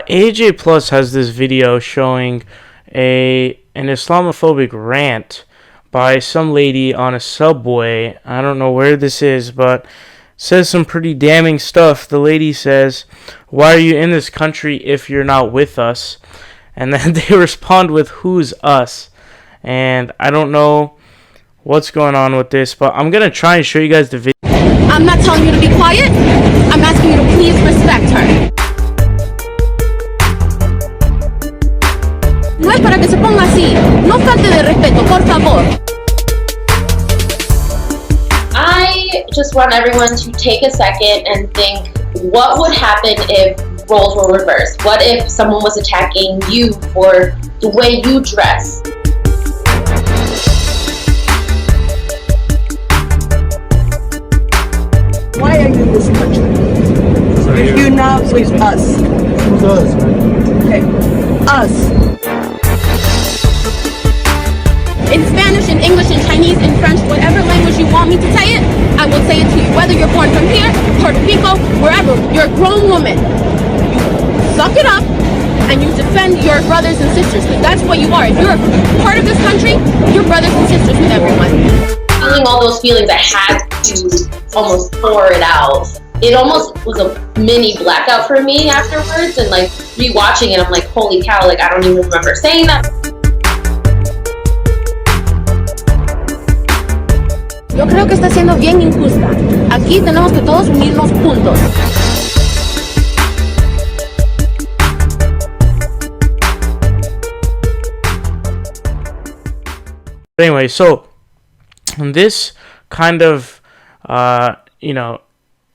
AJ Plus has this video showing an Islamophobic rant by some lady on a subway. I don't know where this is, but says some pretty damning stuff. The lady says, "Why are you in this country if you're not with us?" And then they respond with, "Who's us?" And I don't know what's going on with this, but I'm going to try and show you guys the video. I'm not telling you to be quiet. I'm asking you to please respect her. No es para que se ponga así. No falte de respeto, por favor. I just want everyone to take a second and think, what would happen if roles were reversed? What if someone was attacking you for the way you dress? Why are you in this country? If you're not with us. Who's us? Okay. Us. In Spanish, in English, in Chinese, in French, whatever language you want me to say it, I will say it to you. Whether you're born from here, Puerto Rico, wherever, you're a grown woman. You suck it up and you defend your brothers and sisters, because that's what you are. If you're a part of this country, you're brothers and sisters with everyone. Feeling all those feelings, I had to almost pour it out. It almost was a mini blackout for me afterwards, and like rewatching it, I'm like, holy cow, like I don't even remember saying that. Yo creo que está siendo bien injusta. Aquí tenemos que todos unirnos juntos. Anyway, so this kind of,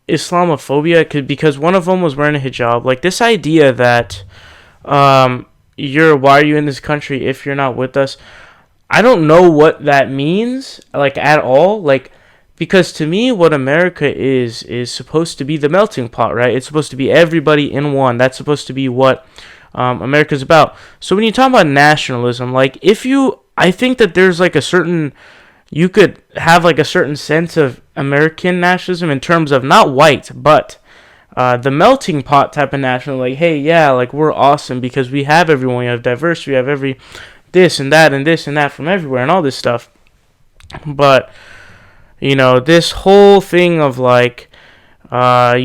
Islamophobia, because one of them was wearing a hijab. Like this idea that why are you in this country if you're not with us? I don't know what that means, like, at all. Like, because to me, what America is supposed to be the melting pot, right? It's supposed to be everybody in one. That's supposed to be what America's about. So when you talk about nationalism, like, I think that there's like you could have like a certain sense of American nationalism in terms of not white, but the melting pot type of nationalism. Like, hey, yeah, like, we're awesome because we have everyone. We have diversity. We have this and that and this and that from everywhere and all this stuff. But, this whole thing of like, why are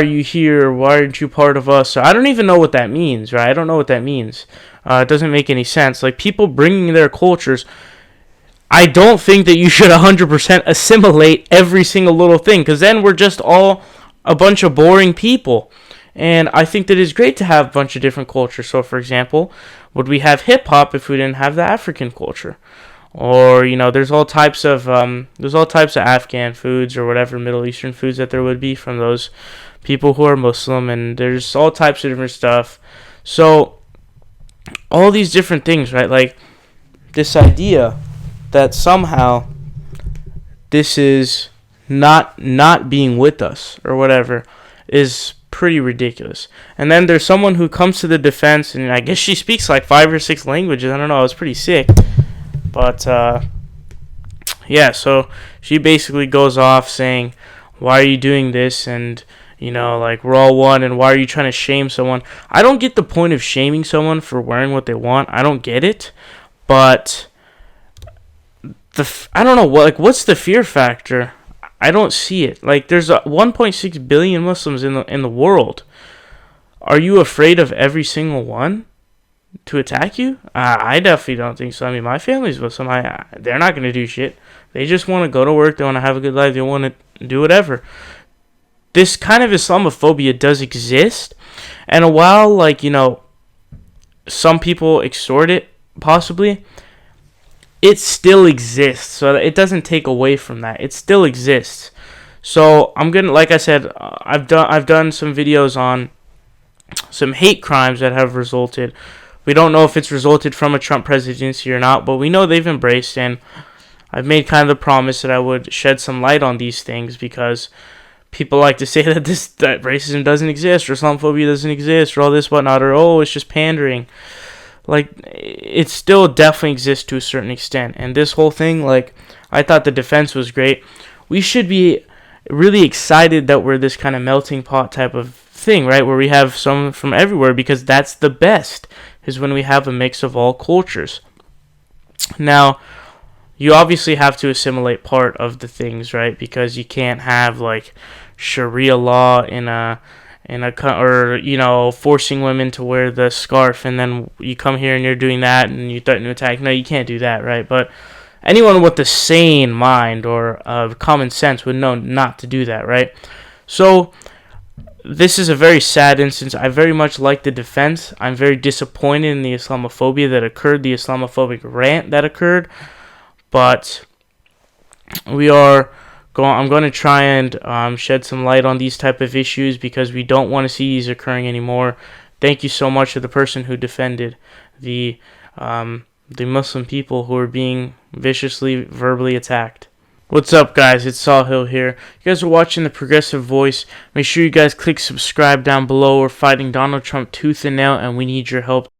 you here? Why aren't you part of us? So I don't even know what that means, right? I don't know what that means. It doesn't make any sense. Like, people bringing their cultures, I don't think that you should 100% assimilate every single little thing, because then we're just all a bunch of boring people. And I think that it's great to have a bunch of different cultures. So, for example, would we have hip-hop if we didn't have the African culture? Or, there's all types of Afghan foods or whatever Middle Eastern foods that there would be from those people who are Muslim, and there's all types of different stuff. So, all these different things, right? Like, this idea that somehow this is not being with us or whatever is pretty ridiculous. And then there's someone who comes to the defense, and I guess she speaks like 5 or 6 languages. I don't know. It was pretty sick. But, yeah, so she basically goes off saying, why are you doing this? And, like, we're all one, and why are you trying to shame someone? I don't get the point of shaming someone for wearing what they want. I don't get it. But I don't know, what's the fear factor? I don't see it. Like, there's 1.6 billion Muslims in the world. Are you afraid of every single one to attack you? I definitely don't think so. I mean, my family's Muslim. They're not going to do shit. They just want to go to work. They want to have a good life. They want to do whatever. This kind of Islamophobia does exist. And while, like, some people extort it, possibly, it still exists, so it doesn't take away from that. It still exists. So I'm gonna, like I said, I've done some videos on some hate crimes that have resulted. We don't know if it's resulted from a Trump presidency or not, but we know they've embraced, and I've made kind of the promise that I would shed some light on these things, because people like to say that racism doesn't exist, or Islamophobia doesn't exist, or all this whatnot, or it's just pandering. Like, it still definitely exists to a certain extent. And this whole thing, like, I thought the defense was great. We should be really excited that we're this kind of melting pot type of thing, right, where we have some from everywhere, because that's the best, is when we have a mix of all cultures. Now, you obviously have to assimilate part of the things, right, because you can't have like Sharia law or, you know, forcing women to wear the scarf, and then you come here and you're doing that and you threaten to attack. No, you can't do that, right? But anyone with a sane mind or common sense would know not to do that, right? So this is a very sad instance. I very much like the defense. I'm very disappointed in the Islamophobia that occurred, the Islamophobic rant that occurred. But I'm going to try and shed some light on these type of issues, because we don't want to see these occurring anymore. Thank you so much to the person who defended the Muslim people who are being viciously verbally attacked. What's up, guys? It's Sahil here. You guys are watching The Progressive Voice. Make sure you guys click subscribe down below. We're fighting Donald Trump tooth and nail, and we need your help.